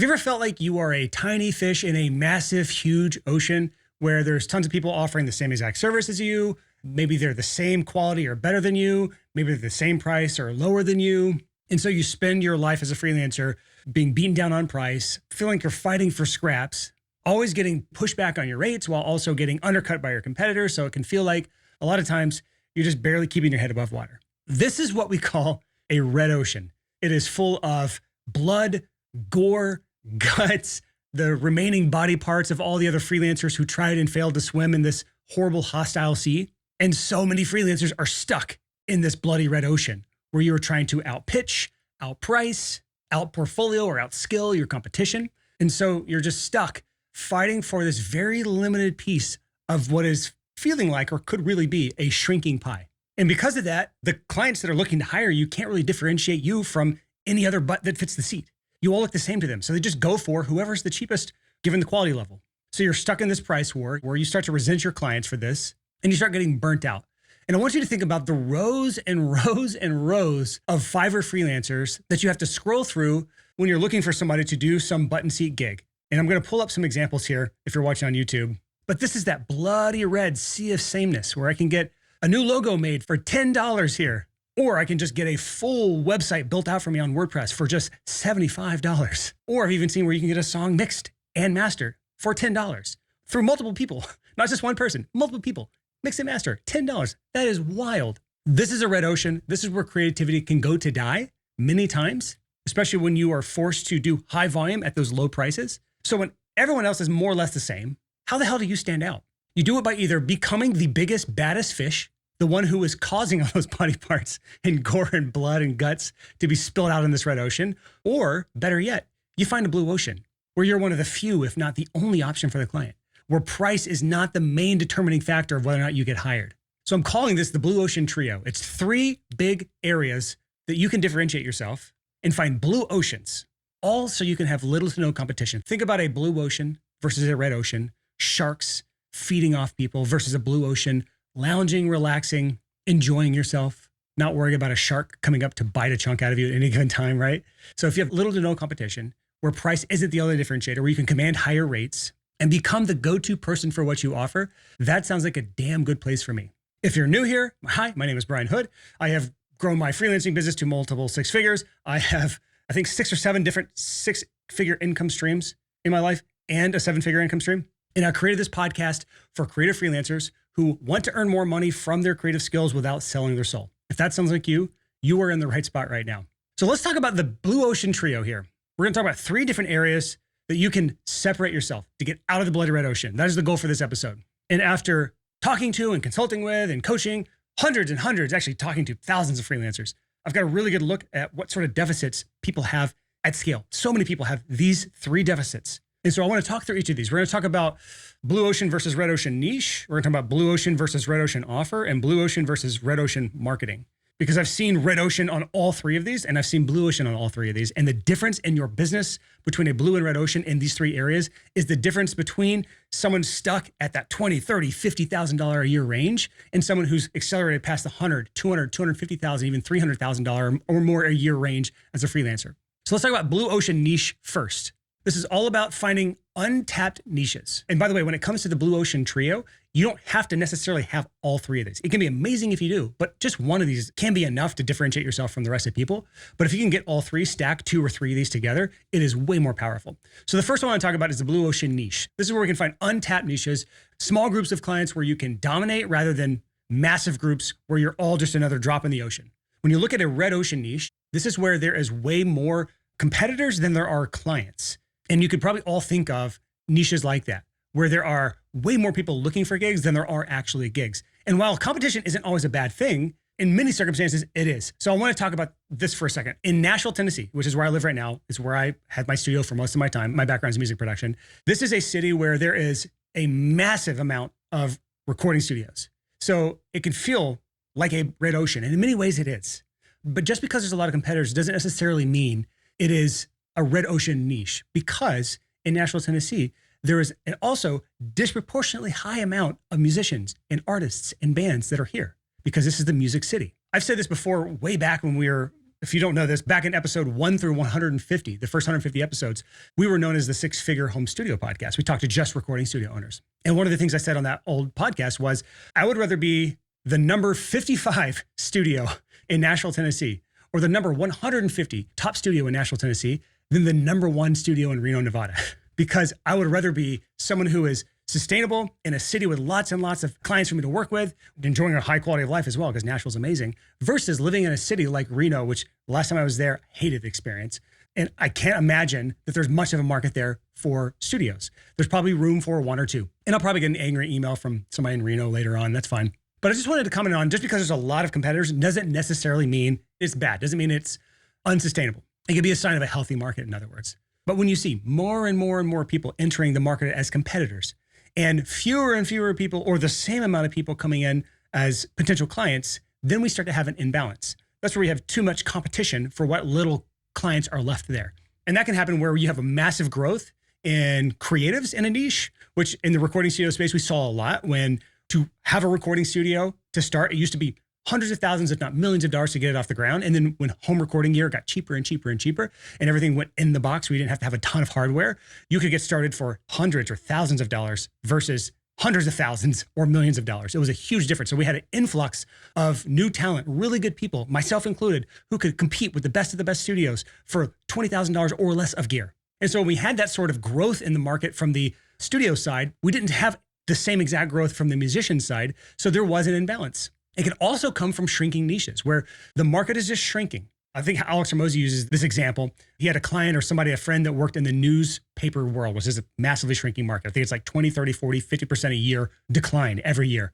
Have you ever felt like you are a tiny fish in a massive, huge ocean where there's tons of people offering the same exact service as you? Maybe they're the same quality or better than you. Maybe they're the same price or lower than you. And so you spend your life as a freelancer being beaten down on price, feeling like you're fighting for scraps, always getting pushback on your rates while also getting undercut by your competitors. So it can feel like a lot of times you're just barely keeping your head above water. This is what we call a red ocean. It is full of blood, gore, guts, the remaining body parts of all the other freelancers who tried and failed to swim in this horrible, hostile sea. And so many freelancers are stuck in this bloody red ocean where you're trying to outpitch, outprice, outportfolio, or outskill your competition. And so you're just stuck fighting for this very limited piece of what is feeling like or could really be a shrinking pie. And because of that, the clients that are looking to hire you can't really differentiate you from any other butt that fits the seat. You all look the same to them. So they just go for whoever's the cheapest given the quality level. So you're stuck in this price war where you start to resent your clients for this and you start getting burnt out. And I want you to think about the rows and rows and rows of Fiverr freelancers that you have to scroll through when you're looking for somebody to do some button seat gig. And I'm going to pull up some examples here if you're watching on YouTube. But this is that bloody red sea of sameness where I can get a new logo made for $10 here. Or I can just get a full website built out for me on WordPress for just $75. Or I've even seen where you can get a song mixed and mastered for $10 through multiple people, not just one person, multiple people. Mix and master, $10. That is wild. This is a red ocean. This is where creativity can go to die many times, especially when you are forced to do high volume at those low prices. So when everyone else is more or less the same, how the hell do you stand out? You do it by either becoming the biggest, baddest fish, the one who is causing all those body parts and gore and blood and guts to be spilled out in this red ocean. Or better yet, you find a blue ocean where you're one of the few, if not the only option for the client, where price is not the main determining factor of whether or not you get hired. So I'm calling this the blue ocean trio. It's 3 big areas that you can differentiate yourself and find blue oceans, all so you can have little to no competition. Think about a blue ocean versus a red ocean, sharks feeding off people versus a blue ocean, lounging, relaxing, enjoying yourself, not worrying about a shark coming up to bite a chunk out of you at any given time, right? So if you have little to no competition, where price isn't the only differentiator, where you can command higher rates and become the go-to person for what you offer, that sounds like a damn good place for me. If you're new here, hi, my name is Brian Hood. I have grown my freelancing business to multiple 6 figures. I have, I think, 6 or 7 different 6-figure income streams in my life and a 7-figure income stream. And I created this podcast for creative freelancers who want to earn more money from their creative skills without selling their soul. If that sounds like you, you are in the right spot right now. So let's talk about the blue ocean trio here. We're going to talk about 3 different areas that you can separate yourself to get out of the bloody red ocean. That is the goal for this episode. And after talking to and consulting with and coaching hundreds and hundreds, actually talking to thousands of freelancers, I've got a really good look at what sort of deficits people have at scale. So many people have these 3 deficits. And so I want to talk through each of these. We're going to talk about blue ocean versus red ocean niche. We're going to talk about blue ocean versus red ocean offer and blue ocean versus red ocean marketing. Because I've seen red ocean on all 3 of these and I've seen blue ocean on all 3 of these. And the difference in your business between a blue and red ocean in these 3 areas is the difference between someone stuck at that $20, $30, $50,000 a year range and someone who's accelerated past the $100, $200, $250,000, even $300,000 or more a year range as a freelancer. So let's talk about blue ocean niche first. This is all about finding untapped niches. And by the way, when it comes to the blue ocean trio, you don't have to necessarily have all 3 of these. It can be amazing if you do, but just one of these can be enough to differentiate yourself from the rest of people. But if you can get all 3, stack 2 or 3 of these together, it is way more powerful. So the first one I want to talk about is the blue ocean niche. This is where we can find untapped niches, small groups of clients where you can dominate rather than massive groups where you're all just another drop in the ocean. When you look at a red ocean niche, this is where there is way more competitors than there are clients. And you could probably all think of niches like that, where there are way more people looking for gigs than there are actually gigs. And while competition isn't always a bad thing, in many circumstances, it is. So I want to talk about this for a second. In Nashville, Tennessee, which is where I live right now, is where I had my studio for most of my time. My background is music production. This is a city where there is a massive amount of recording studios. So it can feel like a red ocean, and in many ways it is. But just because there's a lot of competitors doesn't necessarily mean it is a red ocean niche, because in Nashville, Tennessee, there is an also disproportionately high amount of musicians and artists and bands that are here because this is the music city. I've said this before way back when we were if you don't know this, back in episode 1 through 150, the first 150 episodes, we were known as the Six-Figure Home Studio Podcast. We talked to just recording studio owners. And one of the things I said on that old podcast was, I would rather be the number 55 studio in Nashville, Tennessee, or the number 150 top studio in Nashville, Tennessee, than the number 1 studio in Reno, Nevada. Because I would rather be someone who is sustainable in a city with lots and lots of clients for me to work with, enjoying a high quality of life as well, because Nashville's amazing, versus living in a city like Reno, which the last time I was there, hated the experience. And I can't imagine that there's much of a market there for studios. There's probably room for 1 or 2. And I'll probably get an angry email from somebody in Reno later on. That's fine. But I just wanted to comment on, just because there's a lot of competitors doesn't necessarily mean it's bad. Doesn't mean it's unsustainable. It can be a sign of a healthy market, in other words. But when you see more and more and more people entering the market as competitors, and fewer people, or the same amount of people coming in as potential clients, then we start to have an imbalance. That's where we have too much competition for what little clients are left there. And that can happen where you have a massive growth in creatives in a niche, which in the recording studio space, we saw a lot. When to have a recording studio to start, it used to be hundreds of thousands, if not millions of dollars to get it off the ground. And then when home recording gear got cheaper and cheaper and cheaper, and everything went in the box, we didn't have to have a ton of hardware. You could get started for hundreds or thousands of dollars versus hundreds of thousands or millions of dollars. It was a huge difference. So we had an influx of new talent, really good people, myself included, who could compete with the best of the best studios for $20,000 or less of gear. And so when we had that sort of growth in the market from the studio side, we didn't have the same exact growth from the musician side. So there was an imbalance. It can also come from shrinking niches where the market is just shrinking. I think Alex Ramosi uses this example. He had a client or somebody, a friend that worked in the newspaper world, which is a massively shrinking market. I think it's like 20, 30, 40, 50% a year decline every year.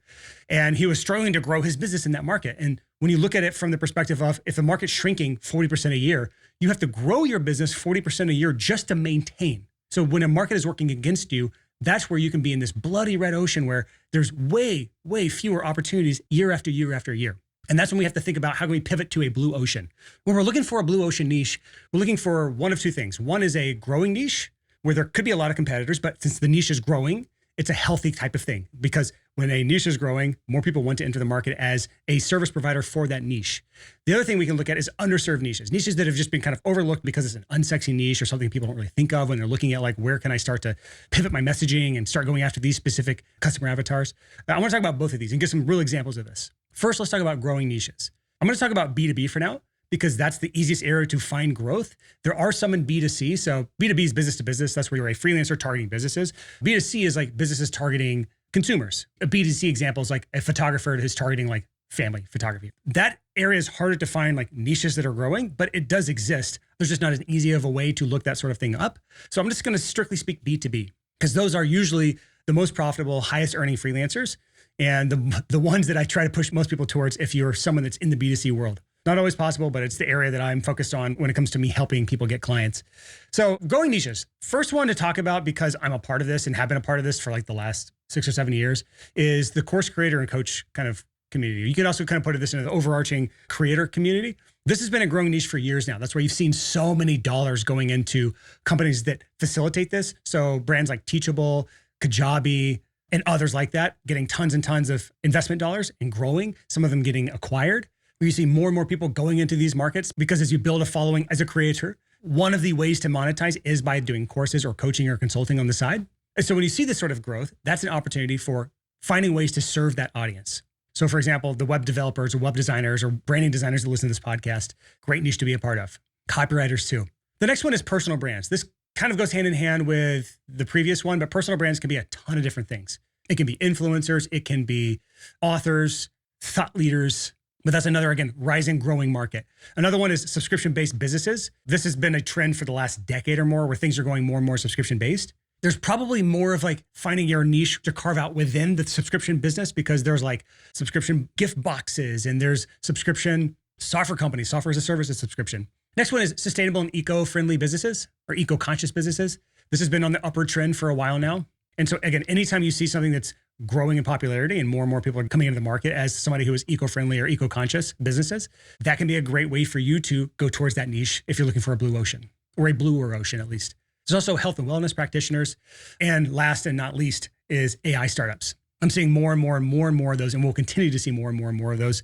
And he was struggling to grow his business in that market. And when you look at it from the perspective of, if the market's shrinking 40% a year, you have to grow your business 40% a year just to maintain. So when a market is working against you, that's where you can be in this bloody red ocean where there's way, way fewer opportunities year after year after year. And that's when we have to think about, how can we pivot to a blue ocean? When we're looking for a blue ocean niche, we're looking for one of two things. One is a growing niche where there could be a lot of competitors, but since the niche is growing, it's a healthy type of thing, because when a niche is growing, more people want to enter the market as a service provider for that niche. The other thing we can look at is underserved niches that have just been kind of overlooked because it's an unsexy niche or something people don't really think of when they're looking at, like, where can I start to pivot my messaging and start going after these specific customer avatars. I want to talk about both of these and get some real examples of this. First, let's talk about growing niches. I'm going to talk about B2B for now, because that's the easiest area to find growth. There are some in B2C. So B2B is business to business. That's where you're a freelancer targeting businesses. B2C is like businesses targeting consumers. A B2C example is like a photographer who's targeting like family photography. That area is harder to find, like niches that are growing, but it does exist. There's just not as easy of a way to look that sort of thing up. So I'm just going to strictly speak B2B, because those are usually the most profitable, highest earning freelancers, and the ones that I try to push most people towards if you're someone that's in the B2C world. Not always possible, but it's the area that I'm focused on when it comes to me helping people get clients. So growing niches. First one to talk about, because I'm a part of this and have been a part of this for like the last 6 or 7 years, is the course creator and coach kind of community. You can also kind of put this into the overarching creator community. This has been a growing niche for years now. That's where you've seen so many dollars going into companies that facilitate this. So brands like Teachable, Kajabi, and others like that, getting tons and tons of investment dollars and growing, some of them getting acquired. You see more and more people going into these markets, because as you build a following as a creator, one of the ways to monetize is by doing courses or coaching or consulting on the side. And so when you see this sort of growth, that's an opportunity for finding ways to serve that audience. So for example, the web developers or web designers or branding designers that listen to this podcast, great niche to be a part of. Copywriters too. The next one is personal brands. This kind of goes hand in hand with the previous one, but personal brands can be a ton of different things. It can be influencers, it can be authors, thought leaders, but that's another, again, rising, growing market. Another one is subscription-based businesses. This has been a trend for the last decade or more, where things are going more and more subscription-based. There's probably more of like finding your niche to carve out within the subscription business, because there's like subscription gift boxes and there's subscription software companies, software as a service is subscription. Next one is sustainable and eco-friendly businesses or eco-conscious businesses. This has been on the upward trend for a while now. And so again, anytime you see something that's growing in popularity and more people are coming into the market as somebody who is eco-friendly or eco-conscious businesses, that can be a great way for you to go towards that niche if you're looking for a blue ocean, or a bluer ocean at least. There's also health and wellness practitioners. And last and not least is AI startups. I'm seeing more and more and more and more of those, and we'll continue to see more and more and more of those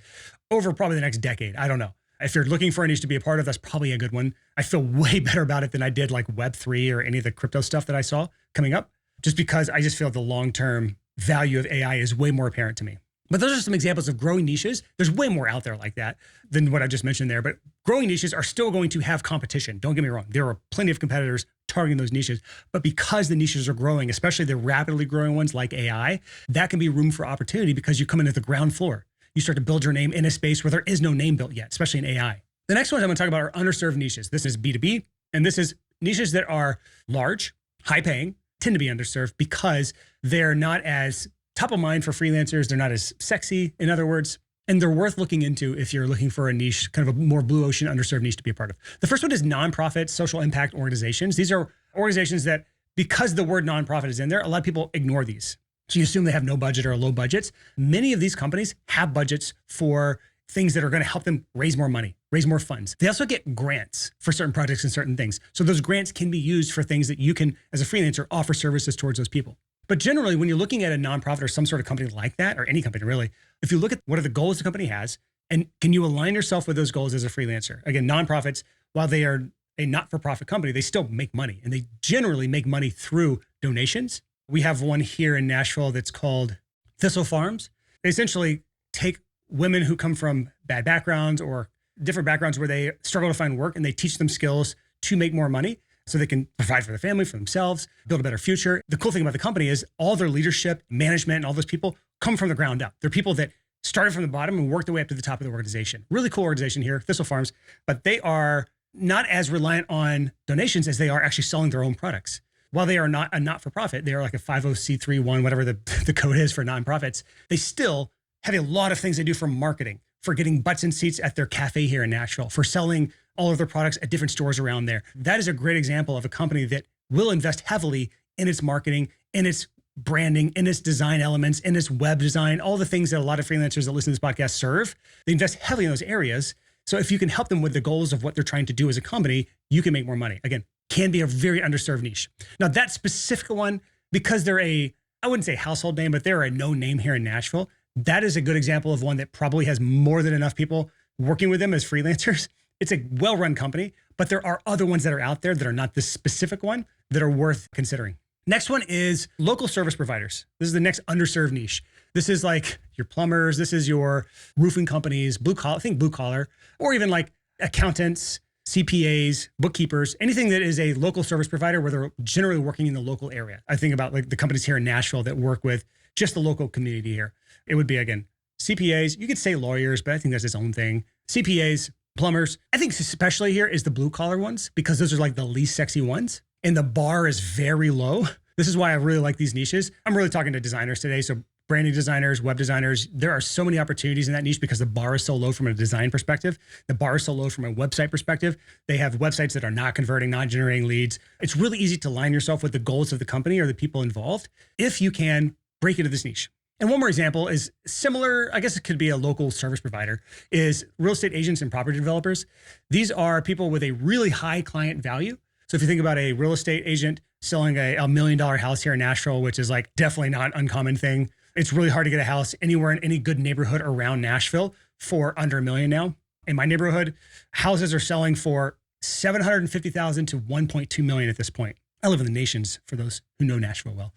over probably the next decade. I don't know. If you're looking for a niche to be a part of, that's probably a good one. I feel way better about it than I did like Web3 or any of the crypto stuff that I saw coming up, just because I just feel the long-term value of AI is way more apparent to me. But those are some examples of growing niches. There's way more out there like that than what I just mentioned there. But growing niches are still going to have competition. Don't get me wrong. There are plenty of competitors targeting those niches. But because the niches are growing, especially the rapidly growing ones like AI, that can be room for opportunity because you come in at the ground floor. You start to build your name in a space where there is no name built yet, especially in AI. The next one I'm going to talk about are underserved niches. This is B2B, and this is niches that are large, high paying, tend to be underserved because they're not as top of mind for freelancers. They're not as sexy, in other words, and they're worth looking into if you're looking for a niche, kind of a more blue ocean underserved niche to be a part of. The first one is nonprofit social impact organizations. These are organizations that, because the word nonprofit is in there, a lot of people ignore these. So you assume they have no budget or low budgets. Many of these companies have budgets for things that are going to help them raise more money, raise more funds. They also get grants for certain projects and certain things. So those grants can be used for things that you can, as a freelancer, offer services towards those people. But generally, when you're looking at a nonprofit or some sort of company like that, or any company really, if you look at what are the goals the company has, and can you align yourself with those goals as a freelancer? Again, nonprofits, while they are a not-for-profit company, they still make money, and they generally make money through donations. We have one here in Nashville that's called Thistle Farms. They essentially take women who come from bad backgrounds or different backgrounds where they struggle to find work, and they teach them skills to make more money so they can provide for their family, for themselves, build a better future. The cool thing about the company is all their leadership, management, and all those people come from the ground up. They're people that started from the bottom and worked their way up to the top of the organization. Really cool organization here, Thistle Farms, but they are not as reliant on donations as they are actually selling their own products. While they are not a not-for-profit, they are like a 50c3-1, whatever the code is for nonprofits, they still have a lot of things they do for marketing, for getting butts and seats at their cafe here in Nashville, for selling all of their products at different stores around there. That is a great example of a company that will invest heavily in its marketing, in its branding, in its design elements, in its web design, all the things that a lot of freelancers that listen to this podcast serve. They invest heavily in those areas. So if you can help them with the goals of what they're trying to do as a company, you can make more money. Again, can be a very underserved niche. Now that specific one, because they're I wouldn't say household name, but they're a known name here in Nashville. That is a good example of one that probably has more than enough people working with them as freelancers. It's a well-run company, but there are other ones that are out there that are not this specific one that are worth considering. Next one is local service providers. This is the next underserved niche. This is like your plumbers. This is your roofing companies, blue collar, think blue collar, or even like accountants, CPAs, bookkeepers, anything that is a local service provider where they're generally working in the local area. I think about like the companies here in Nashville that work with just the local community here. It would be, again, CPAs. You could say lawyers, but I think that's its own thing. CPAs, plumbers. I think especially here is the blue collar ones because those are like the least sexy ones. And the bar is very low. This is why I really like these niches. I'm really talking to designers today. So branding designers, web designers, there are so many opportunities in that niche because the bar is so low from a design perspective. The bar is so low from a website perspective. They have websites that are not converting, not generating leads. It's really easy to align yourself with the goals of the company or the people involved if you can break into this niche. And one more example is similar, I guess it could be a local service provider, is real estate agents and property developers. These are people with a really high client value. So if you think about a real estate agent selling a $1 million house here in Nashville, which is like definitely not an uncommon thing. It's really hard to get a house anywhere in any good neighborhood around Nashville for under $1 million now. In my neighborhood, houses are selling for $750,000 to $1.2 million at this point. I live in the Nations, for those who know Nashville well.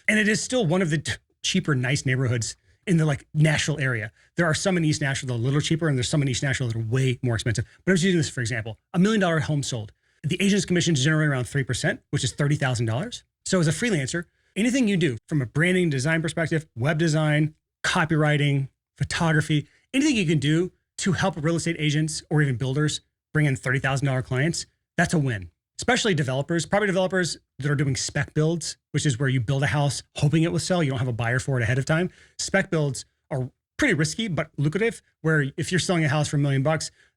And it is still one of the cheaper, nice neighborhoods in the like Nashville area. There are some in East Nashville that are a little cheaper, and there's some in East Nashville that are way more expensive. But I'm just using this for example. $1 million home sold. The agent's commission is generally around 3%, which is $30,000. So as a freelancer, anything you do from a branding design perspective, web design, copywriting, photography, anything you can do to help real estate agents or even builders bring in $30,000 clients, that's a win. Especially developers, property developers that are doing spec builds, which is where you build a house hoping it will sell. You don't have a buyer for it ahead of time. Spec builds are pretty risky, but lucrative, where if you're selling a house for $1 million,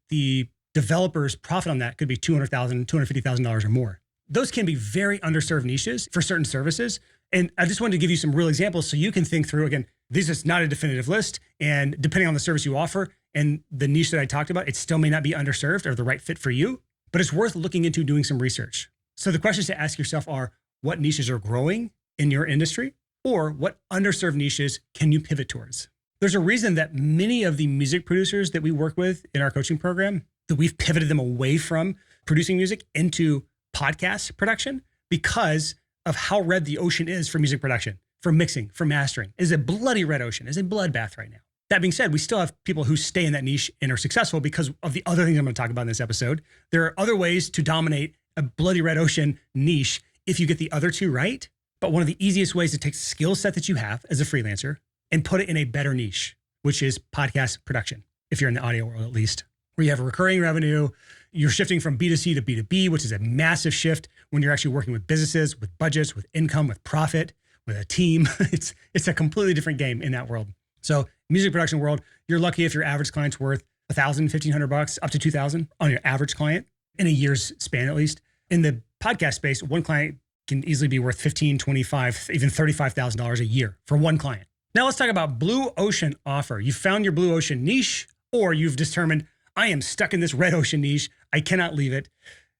the developer's profit on that could be $200,000, $250,000 or more. Those can be very underserved niches for certain services. And I just wanted to give you some real examples so you can think through, again, this is not a definitive list. And depending on the service you offer and the niche that I talked about, it still may not be underserved or the right fit for you, but it's worth looking into doing some research. So the questions to ask yourself are, what niches are growing in your industry? Or what underserved niches can you pivot towards? There's a reason that many of the music producers that we work with in our coaching program, that we've pivoted them away from producing music into podcast production because of how red the ocean is for music production, for mixing, for mastering. It is a bloody red ocean. It is a bloodbath right now. That being said, we still have people who stay in that niche and are successful because of the other things I'm going to talk about in this episode. There are other ways to dominate a bloody red ocean niche if you get the other two right. But one of the easiest ways to take the skill set that you have as a freelancer and put it in a better niche, which is podcast production, if you're in the audio world at least, where you have a recurring revenue, you're shifting from B2C to B2B, which is a massive shift when you're actually working with businesses, with budgets, with income, with profit, with a team. It's a completely different game in that world. So music production world, you're lucky if your average client's worth $1,000, $1,500, up to $2,000 on your average client in a year's span at least. In the podcast space, one client can easily be worth $15,000, $25,000, even $35,000 a year for one client. Now let's talk about blue ocean offer. You found your blue ocean niche, or you've determined, I am stuck in this red ocean niche. I cannot leave it.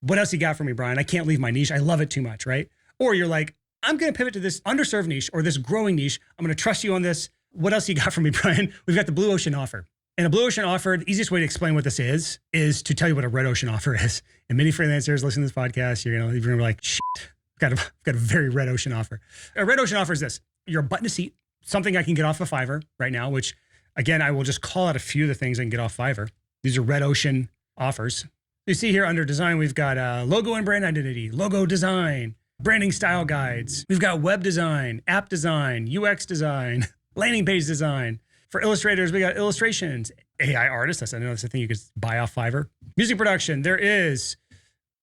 What else you got for me, Brian? I can't leave my niche. I love it too much, right? Or you're like, I'm going to pivot to this underserved niche or this growing niche. I'm going to trust you on this. What else you got for me, Brian? We've got the blue ocean offer. And a blue ocean offer, the easiest way to explain what this is to tell you what a red ocean offer is. And many freelancers listening to this podcast, you're going to be like, shit, I've got a very red ocean offer. A red ocean offer is this. You're a button to seat, something I can get off of Fiverr right now, which again, I will just call out a few of the things I can get off Fiverr. These are red ocean offers. You see here under design, we've got logo and brand identity, logo design, branding style guides. We've got web design, app design, UX design, landing page design. For illustrators, we got illustrations, AI artists. That's a thing you could buy off Fiverr. Music production, there is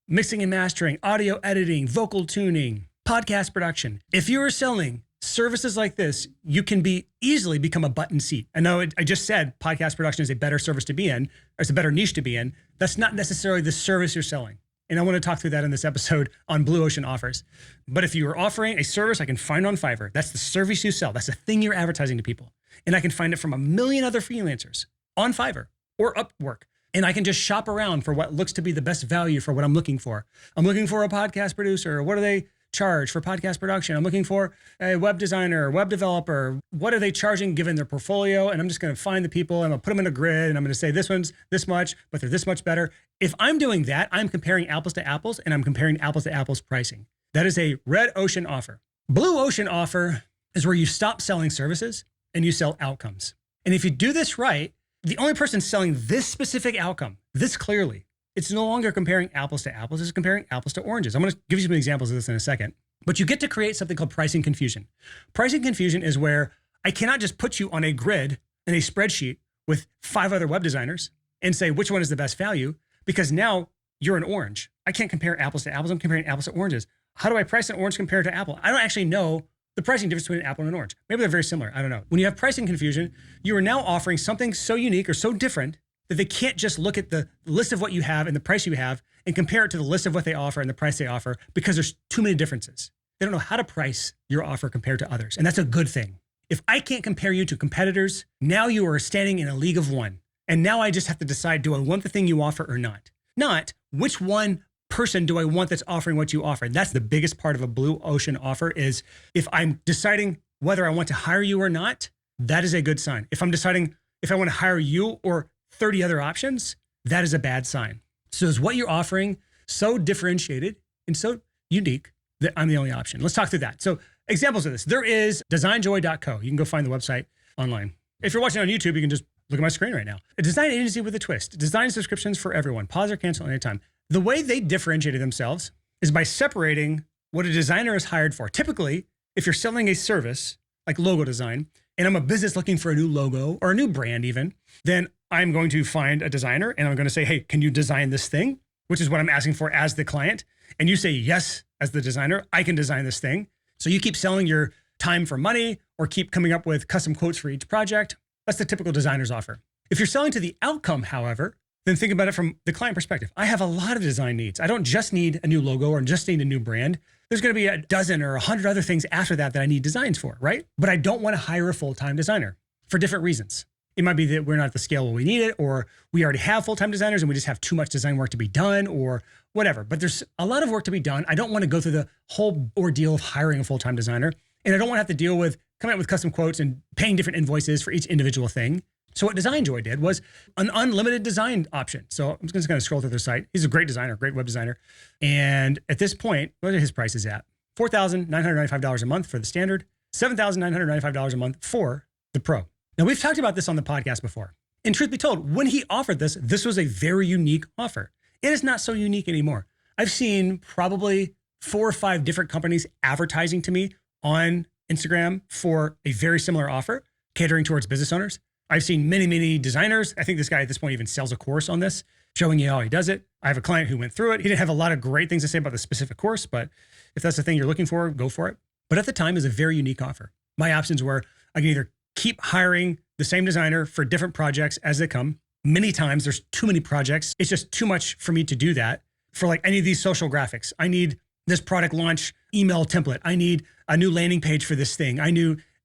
mixing and mastering, audio editing, vocal tuning, podcast production. If you are selling services like this, you can easily become a button seat. I know I just said podcast production is a better service to be in, or it's a better niche to be in. That's not necessarily the service you're selling. And I want to talk through that in this episode on Blue Ocean offers. But if you are offering a service I can find on Fiverr, that's the service you sell. That's the thing you're advertising to people. And I can find it from a million other freelancers on Fiverr or Upwork. And I can just shop around for what looks to be the best value for what I'm looking for. I'm looking for a podcast producer. What do they charge for podcast production? I'm looking for a web designer, web developer. What are they charging given their portfolio? And I'm just going to find the people and I'll put them in a grid and I'm going to say this one's this much, but they're this much better. If I'm doing that, I'm comparing apples to apples and I'm comparing apples to apples pricing. That is a red ocean offer. Blue ocean offer is where you stop selling services and you sell outcomes. And if you do this right, the only person selling this specific outcome, this clearly, it's no longer comparing apples to apples, it's comparing apples to oranges. I'm going to give you some examples of this in a second. But you get to create something called pricing confusion. Pricing confusion is where I cannot just put you on a grid in a spreadsheet with 5 other web designers and say which one is the best value, because now you're an orange. I can't compare apples to apples. I'm comparing apples to oranges. How do I price an orange compared to apple? I don't actually know the pricing difference between an apple and an orange. Maybe they're very similar. I don't know. When you have pricing confusion, you are now offering something so unique or so different that they can't just look at the list of what you have and the price you have and compare it to the list of what they offer and the price they offer, because there's too many differences. They don't know how to price your offer compared to others. And that's a good thing. If I can't compare you to competitors, now you are standing in a league of one. And now I just have to decide, do I want the thing you offer or not? Not which one person do I want that's offering what you offer. That's the biggest part of a blue ocean offer, is if I'm deciding whether I want to hire you or not, that is a good sign. If I'm deciding if I want to hire you or 30 other options, that is a bad sign. So is what you're offering so differentiated and so unique that I'm the only option? Let's talk through that. So examples of this, there is designjoy.co. You can go find the website online. If you're watching on YouTube, you can just look at my screen right now. A design agency with a twist. Design subscriptions for everyone. Pause or cancel anytime. The way they differentiated themselves is by separating what a designer is hired for. Typically, if you're selling a service like logo design, and I'm a business looking for a new logo or a new brand even, then I'm going to find a designer and I'm going to say, hey, can you design this thing? Which is what I'm asking for as the client. And you say, yes, as the designer, I can design this thing. So you keep selling your time for money or keep coming up with custom quotes for each project. That's the typical designer's offer. If you're selling to the outcome, however, then think about it from the client perspective. I have a lot of design needs. I don't just need a new logo or just need a new brand. There's going to be a dozen or 100 other things after that I need designs for, right? But I don't want to hire a full-time designer for different reasons. It might be that we're not at the scale where we need it, or we already have full-time designers and we just have too much design work to be done, or whatever. But there's a lot of work to be done. I don't want to go through the whole ordeal of hiring a full-time designer. And I don't want to have to deal with coming up with custom quotes and paying different invoices for each individual thing. So what Design Joy did was an unlimited design option. So I'm just going to scroll through their site. He's a great designer, great web designer. And at this point, what are his prices at? $4,995 a month for the standard, $7,995 a month for the pro. Now, we've talked about this on the podcast before. And truth be told, when he offered this, this was a very unique offer. It is not so unique anymore. I've seen probably 4 or 5 different companies advertising to me on Instagram for a very similar offer, catering towards business owners. I've seen many, many designers. I think this guy at this point even sells a course on this, showing you how he does it. I have a client who went through it. He didn't have a lot of great things to say about the specific course, but if that's the thing you're looking for, go for it. But at the time, it was a very unique offer. My options were I can either keep hiring the same designer for different projects as they come. Many times there's too many projects. It's just too much for me to do that for like any of these social graphics. I need this product launch email template. I need a new landing page for this thing.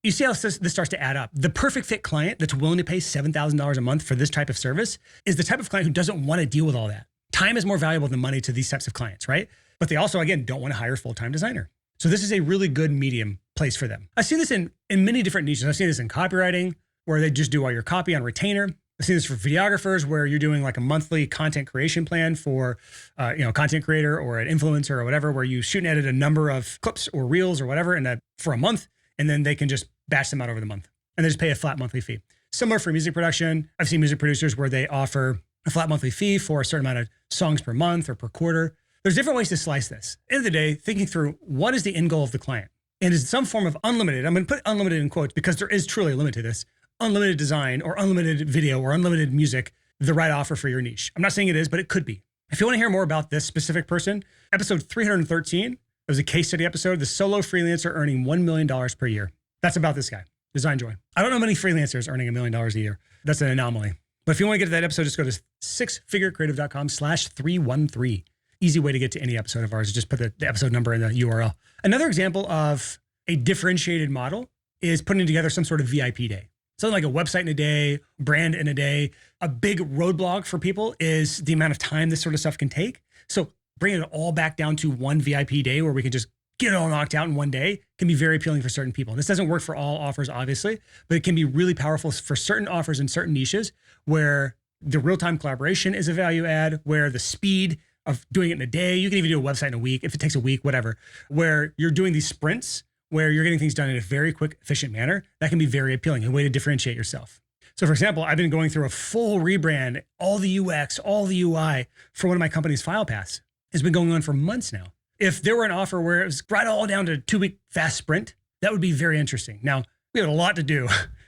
You see how this starts to add up. The perfect fit client that's willing to pay $7,000 a month for this type of service is the type of client who doesn't want to deal with all that. Time is more valuable than money to these types of clients, right? But they also, again, don't want to hire a full-time designer. So this is a really good medium place for them. I've seen this in many different niches. I've seen this in copywriting, where they just do all your copy on retainer. I've seen this for videographers, where you're doing like a monthly content creation plan for content creator or an influencer or whatever, where you shoot and edit a number of clips or reels or whatever for a month, and then they can just batch them out over the month, and they just pay a flat monthly fee. Similar for music production. I've seen music producers where they offer a flat monthly fee for a certain amount of songs per month or per quarter. There's different ways to slice this. End of the day, thinking through what is the end goal of the client, and is some form of unlimited. I'm going to put unlimited in quotes because there is truly a limit to this. Unlimited design or unlimited video or unlimited music, the right offer for your niche. I'm not saying it is, but it could be. If you want to hear more about this specific person, episode 313, it was a case study episode, the solo freelancer earning $1 million per year. That's about this guy, Design Joy. I don't know many freelancers earning $1 million a year. That's an anomaly. But if you want to get to that episode, just go to sixfigurecreative.com/313. Easy way to get to any episode of ours. Just put the episode number in the URL. Another example of a differentiated model is putting together some sort of VIP day. Something like a website in a day, brand in a day. A big roadblock for people is the amount of time this sort of stuff can take. So bringing it all back down to one VIP day where we can just get it all knocked out in one day can be very appealing for certain people. This doesn't work for all offers, obviously, but it can be really powerful for certain offers in certain niches where the real-time collaboration is a value add, where the speed of doing it in a day, you can even do a website in a week, if it takes a week, whatever, where you're doing these sprints, where you're getting things done in a very quick, efficient manner. That can be very appealing, a way to differentiate yourself. So for example, I've been going through a full rebrand, all the UX, all the UI for one of my company's file paths. It's been going on for months now. If there were an offer where it was right all down to a 2-week fast sprint, that would be very interesting. Now, we have a lot to do.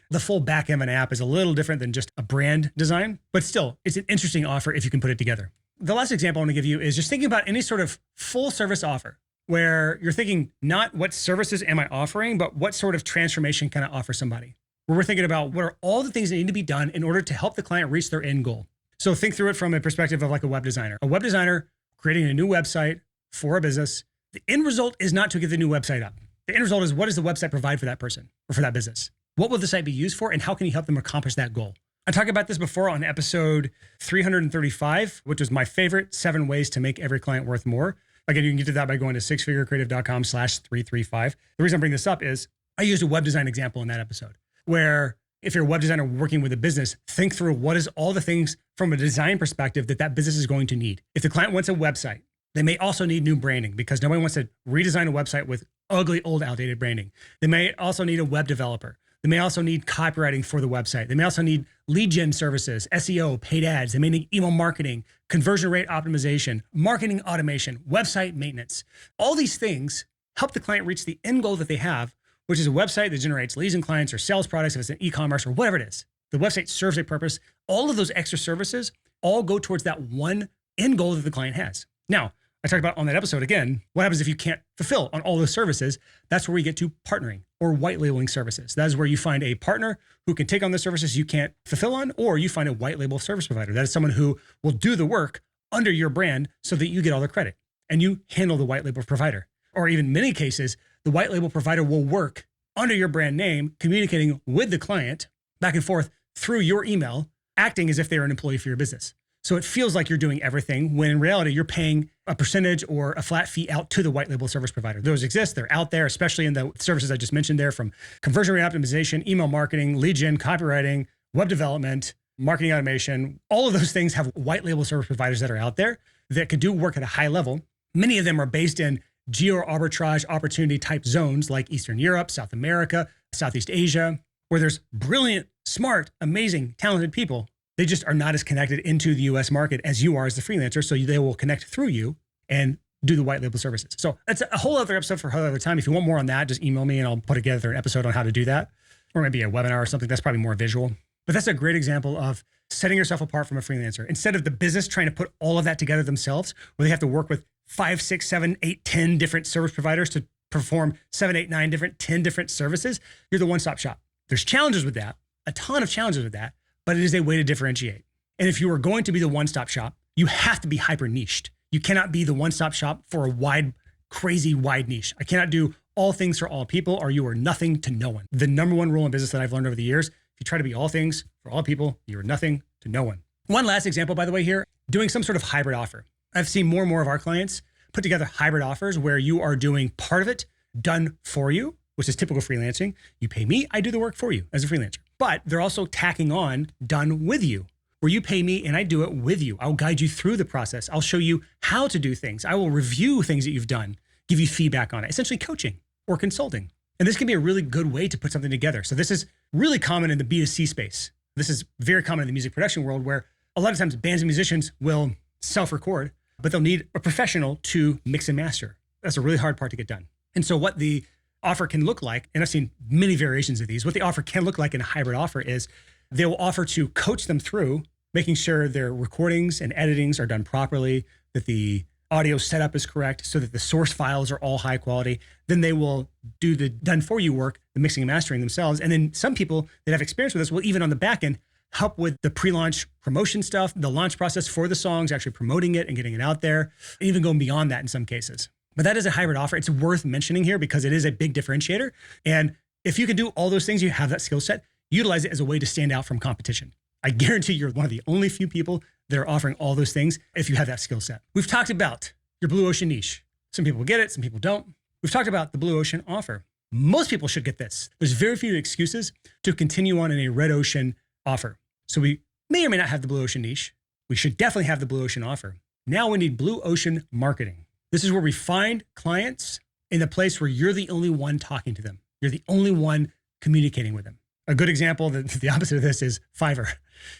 The full back end of an app is a little different than just a brand design, but still, it's an interesting offer if you can put it together. The last example I want to give you is just thinking about any sort of full service offer where you're thinking not what services am I offering, but what sort of transformation can I offer somebody? Where we're thinking about what are all the things that need to be done in order to help the client reach their end goal. So think through it from a perspective of like a web designer. A web designer creating a new website for a business. The end result is not to get the new website up. The end result is, what does the website provide for that person or for that business? What will the site be used for, and how can you help them accomplish that goal? I talked about this before on episode 335, which was my favorite 7 ways to make every client worth more. Again, you can get to that by going to sixfigurecreative.com/335. The reason I bring this up is I used a web design example in that episode where if you're a web designer working with a business, think through what is all the things from a design perspective that business is going to need. If the client wants a website, they may also need new branding because nobody wants to redesign a website with ugly, old, outdated branding. They may also need a web developer. They may also need copywriting for the website. They may also need lead gen services, SEO, paid ads. They may need email marketing, conversion rate optimization, marketing automation, website maintenance. All these things help the client reach the end goal that they have, which is a website that generates leads and clients or sells products, if it's an e-commerce or whatever it is. The website serves a purpose. All of those extra services all go towards that one end goal that the client has. Now, I talked about on that episode again, what happens if you can't fulfill on all those services? That's where we get to partnering or white labeling services. That is where you find a partner who can take on the services you can't fulfill on, or you find a white label service provider. That is someone who will do the work under your brand so that you get all the credit and you handle the white label provider. Or even in many cases, the white label provider will work under your brand name, communicating with the client back and forth through your email, acting as if they're an employee for your business. So it feels like you're doing everything when in reality, you're paying a percentage or a flat fee out to the white label service provider. Those exist. They're out there, especially in the services I just mentioned there, from conversion rate optimization, email marketing, lead gen, copywriting, web development, marketing automation, all of those things have white label service providers that are out there that could do work at a high level. Many of them are based in geo arbitrage opportunity type zones like Eastern Europe, South America, Southeast Asia, where there's brilliant, smart, amazing, talented people. They just are not as connected into the US market as you are as the freelancer. So they will connect through you and do the white label services. So that's a whole other episode for another time. If you want more on that, just email me and I'll put together an episode on how to do that. Or maybe a webinar or something that's probably more visual. But that's a great example of setting yourself apart from a freelancer. Instead of the business trying to put all of that together themselves, where they have to work with 5, 6, 7, 8, 10 different service providers to perform 7, 8, 9 different, 10 different services, you're the one-stop shop. There's challenges with that, a ton of challenges with that, but it is a way to differentiate. And if you are going to be the one-stop shop, you have to be hyper niched. You cannot be the one-stop shop for a wide, crazy wide niche. I cannot do all things for all people, or you are nothing to no one. The number one rule in business that I've learned over the years, if you try to be all things for all people, you are nothing to no one. One last example, by the way, here, doing some sort of hybrid offer. I've seen more and more of our clients put together hybrid offers where you are doing part of it done for you, which is typical freelancing. You pay me, I do the work for you as a freelancer. But they're also tacking on done with you, where you pay me and I do it with you. I'll guide you through the process. I'll show you how to do things. I will review things that you've done, give you feedback on it, essentially coaching or consulting. And this can be a really good way to put something together. So this is really common in the B2C space. This is very common in the music production world, where a lot of times bands and musicians will self-record, but they'll need a professional to mix and master. That's a really hard part to get done. And so what the offer can look like, and I've seen many variations of these, what the offer can look like in a hybrid offer is they will offer to coach them through making sure their recordings and editings are done properly, that the audio setup is correct, so that the source files are all high quality. Then they will do the done for you work, the mixing and mastering themselves. And then some people that have experience with this will, even on the back end, help with the pre-launch promotion stuff, the launch process for the songs, actually promoting it and getting it out there, and even going beyond that in some cases. But that is a hybrid offer. It's worth mentioning here because it is a big differentiator. And if you can do all those things, you have that skill set, utilize it as a way to stand out from competition. I guarantee you're one of the only few people that are offering all those things if you have that skill set. We've talked about your blue ocean niche. Some people get it, some people don't. We've talked about the blue ocean offer. Most people should get this. There's very few excuses to continue on in a red ocean offer. So we may or may not have the blue ocean niche. We should definitely have the blue ocean offer. Now we need blue ocean marketing. This is where we find clients in the place where you're the only one talking to them. You're the only one communicating with them. A good example, the opposite of this, is Fiverr.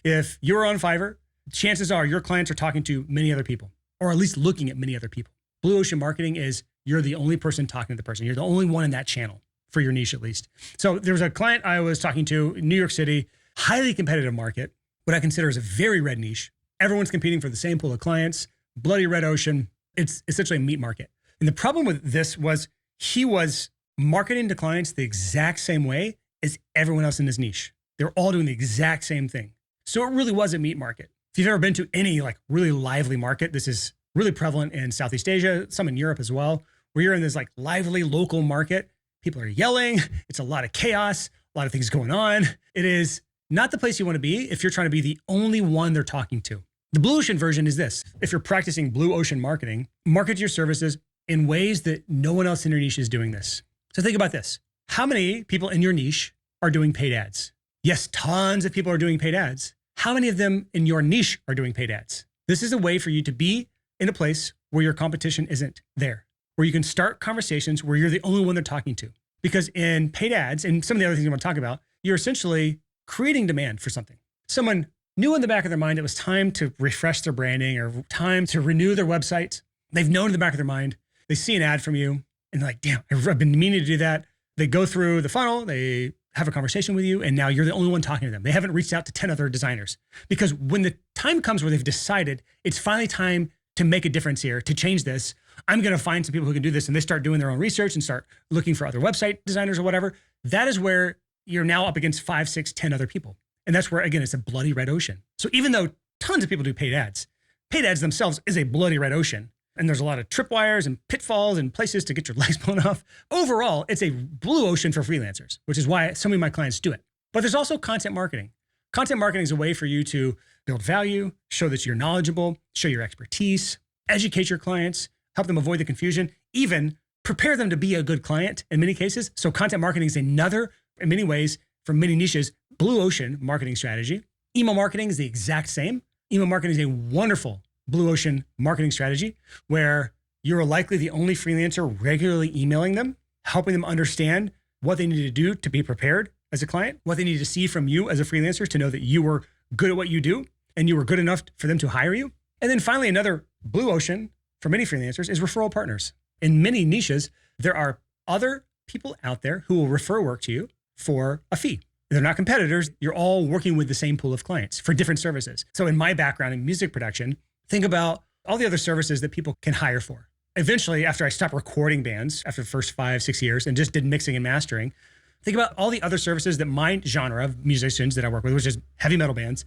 If you're on Fiverr, chances are your clients are talking to many other people, or at least looking at many other people. Blue ocean marketing is you're the only person talking to the person. You're the only one in that channel for your niche, at least. So there was a client I was talking to in New York City, highly competitive market, what I consider is a very red niche. Everyone's competing for the same pool of clients, bloody red ocean. It's essentially a meat market. And the problem with this was he was marketing to clients the exact same way as everyone else in his niche. They're all doing the exact same thing. So it really was a meat market. If you've ever been to any like really lively market, this is really prevalent in Southeast Asia, some in Europe as well, where you're in this like lively local market. People are yelling. It's a lot of chaos, a lot of things going on. It is not the place you want to be if you're trying to be the only one they're talking to. The blue ocean version is this. If you're practicing blue ocean marketing, market your services in ways that no one else in your niche is doing this. So think about this. How many people in your niche are doing paid ads? Yes, tons of people are doing paid ads. How many of them in your niche are doing paid ads? This is a way for you to be in a place where your competition isn't there, where you can start conversations where you're the only one they're talking to. Because in paid ads, and some of the other things I want to talk about, you're essentially creating demand for something. Someone knew in the back of their mind it was time to refresh their branding or time to renew their website. They've known in the back of their mind, they see an ad from you and they're like, damn, I've been meaning to do that. They go through the funnel, they have a conversation with you, and now you're the only one talking to them. They haven't reached out to 10 other designers. Because when the time comes where they've decided it's finally time to make a difference here, to change this, I'm going to find some people who can do this, and they start doing their own research and start looking for other website designers or whatever, that is where you're now up against 5, 6, 10 other people. And that's where, again, it's a bloody red ocean. So even though tons of people do paid ads themselves is a bloody red ocean. And there's a lot of tripwires and pitfalls and places to get your legs blown off. Overall, it's a blue ocean for freelancers, which is why so many of my clients do it. But there's also content marketing. Content marketing is a way for you to build value, show that you're knowledgeable, show your expertise, educate your clients, help them avoid the confusion, even prepare them to be a good client in many cases. So content marketing is another, in many ways, for many niches, blue ocean marketing strategy. Email marketing is the exact same. Email marketing is a wonderful blue ocean marketing strategy where you're likely the only freelancer regularly emailing them, helping them understand what they need to do to be prepared as a client, what they need to see from you as a freelancer to know that you were good at what you do and you were good enough for them to hire you. And then finally, another blue ocean for many freelancers is referral partners. In many niches, there are other people out there who will refer work to you for a fee. They're not competitors. You're all working with the same pool of clients for different services. So in my background in music production, think about all the other services that people can hire for. Eventually, after I stopped recording bands after the first 5-6 years and just did mixing and mastering, think about all the other services that my genre of musicians that I work with, which is heavy metal bands.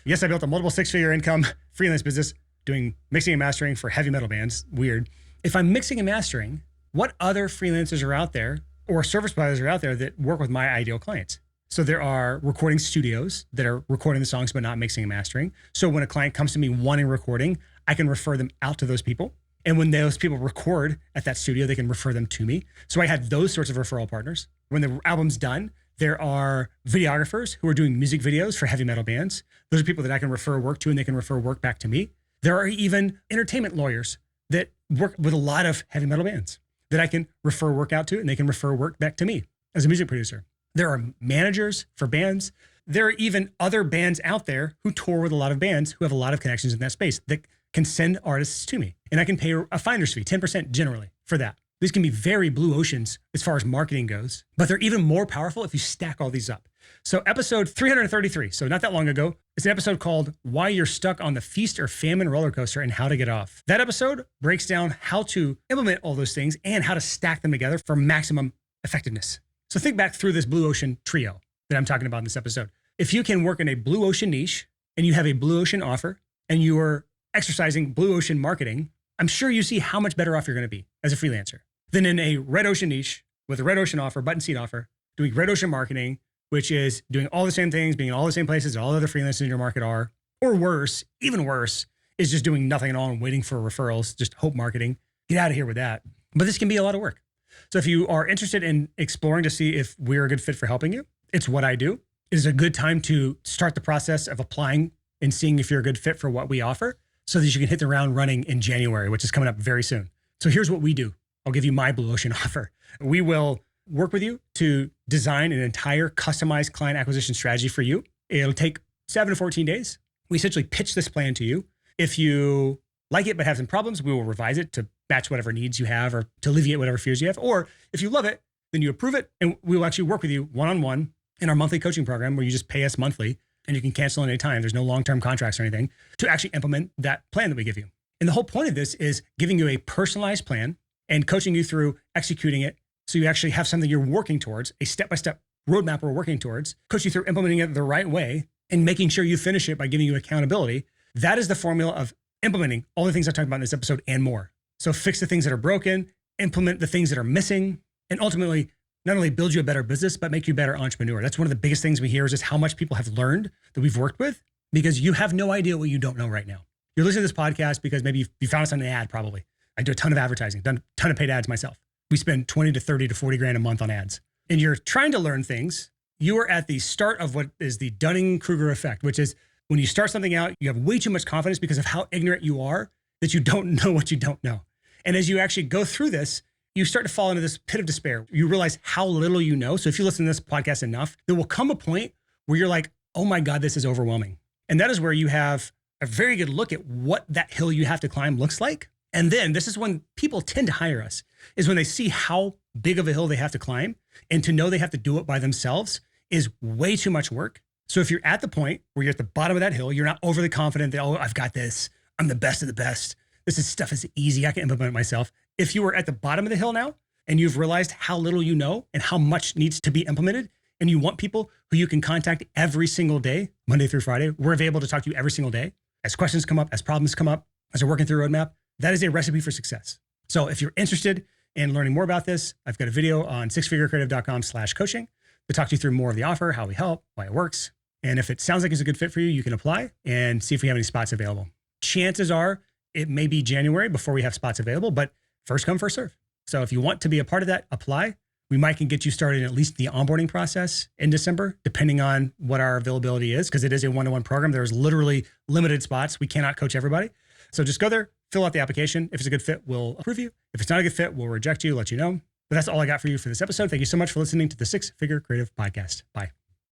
Yes, I built a multiple 6-figure income freelance business doing mixing and mastering for heavy metal bands. Weird. If I'm mixing and mastering, what other freelancers are out there or service providers are out there that work with my ideal clients? So there are recording studios that are recording the songs but not mixing and mastering. So when a client comes to me wanting recording, I can refer them out to those people. And when those people record at that studio, they can refer them to me. So I had those sorts of referral partners. When the album's done, there are videographers who are doing music videos for heavy metal bands. Those are people that I can refer work to and they can refer work back to me. There are even entertainment lawyers that work with a lot of heavy metal bands that I can refer work out to and they can refer work back to me as a music producer. There are managers for bands. There are even other bands out there who tour with a lot of bands who have a lot of connections in that space that can send artists to me. And I can pay a finder's fee, 10% generally for that. These can be very blue oceans as far as marketing goes, but they're even more powerful if you stack all these up. So episode 333, so not that long ago, it's an episode called Why You're Stuck on the Feast or Famine Roller Coaster and How to Get Off. That episode breaks down how to implement all those things and how to stack them together for maximum effectiveness. So think back through this blue ocean trio that I'm talking about in this episode. If you can work in a blue ocean niche and you have a blue ocean offer and you are exercising blue ocean marketing, I'm sure you see how much better off you're going to be as a freelancer than in a red ocean niche with a red ocean offer, button seat offer, doing red ocean marketing, which is doing all the same things, being in all the same places that all the other freelancers in your market are, or worse, even worse, is just doing nothing at all and waiting for referrals, just hope marketing. Get out of here with that. But this can be a lot of work. So if you are interested in exploring to see if we're a good fit for helping you, it's what I do. It is a good time to start the process of applying and seeing if you're a good fit for what we offer so that you can hit the ground running in January, which is coming up very soon. So here's what we do. I'll give you my blue ocean offer. We will work with you to design an entire customized client acquisition strategy for you. It'll take 7 to 14 days. We essentially pitch this plan to you. If you like it but have some problems, we will revise it to match whatever needs you have or to alleviate whatever fears you have. Or if you love it, then you approve it and we will actually work with you one-on-one in our monthly coaching program where you just pay us monthly and you can cancel at any time. There's no long-term contracts or anything to actually implement that plan that we give you. And the whole point of this is giving you a personalized plan and coaching you through executing it so you actually have something you're working towards, a step-by-step roadmap we're working towards, coach you through implementing it the right way and making sure you finish it by giving you accountability. That is the formula of implementing all the things I talked about in this episode and more. So fix the things that are broken, implement the things that are missing, and ultimately not only build you a better business, but make you a better entrepreneur. That's one of the biggest things we hear is just how much people have learned that we've worked with because you have no idea what you don't know right now. You're listening to this podcast because maybe you found us on an ad probably. I do a ton of advertising, done a ton of paid ads myself. We spend 20 to 30 to 40 grand a month on ads. And you're trying to learn things. You are at the start of what is the Dunning-Kruger effect, which is when you start something out, you have way too much confidence because of how ignorant you are that you don't know what you don't know. And as you actually go through this, you start to fall into this pit of despair. You realize how little you know. So if you listen to this podcast enough, there will come a point where you're like, oh my God, this is overwhelming. And that is where you have a very good look at what that hill you have to climb looks like. And then this is when people tend to hire us, is when they see how big of a hill they have to climb and to know they have to do it by themselves is way too much work. So if you're at the point where you're at the bottom of that hill, you're not overly confident that, oh, I've got this. I'm the best of the best. Stuff is easy. I can implement it myself. If you are at the bottom of the hill now and you've realized how little you know and how much needs to be implemented and you want people who you can contact every single day, Monday through Friday, we're available to talk to you every single day. As questions come up, as problems come up, as we're working through a roadmap, that is a recipe for success. So if you're interested in learning more about this, I've got a video on sixfigurecreative.com/coaching to talk to you through more of the offer, how we help, why it works. And if it sounds like it's a good fit for you, you can apply and see if we have any spots available. Chances are it may be January before we have spots available, but first come, first serve. So if you want to be a part of that, apply. We might can get you started in at least the onboarding process in December, depending on what our availability is, because it is a one-to-one program. There's literally limited spots. We cannot coach everybody. So just go there, fill out the application. If it's a good fit, we'll approve you. If it's not a good fit, we'll reject you, let you know. But that's all I got for you for this episode. Thank you so much for listening to the Six Figure Creative Podcast. Bye.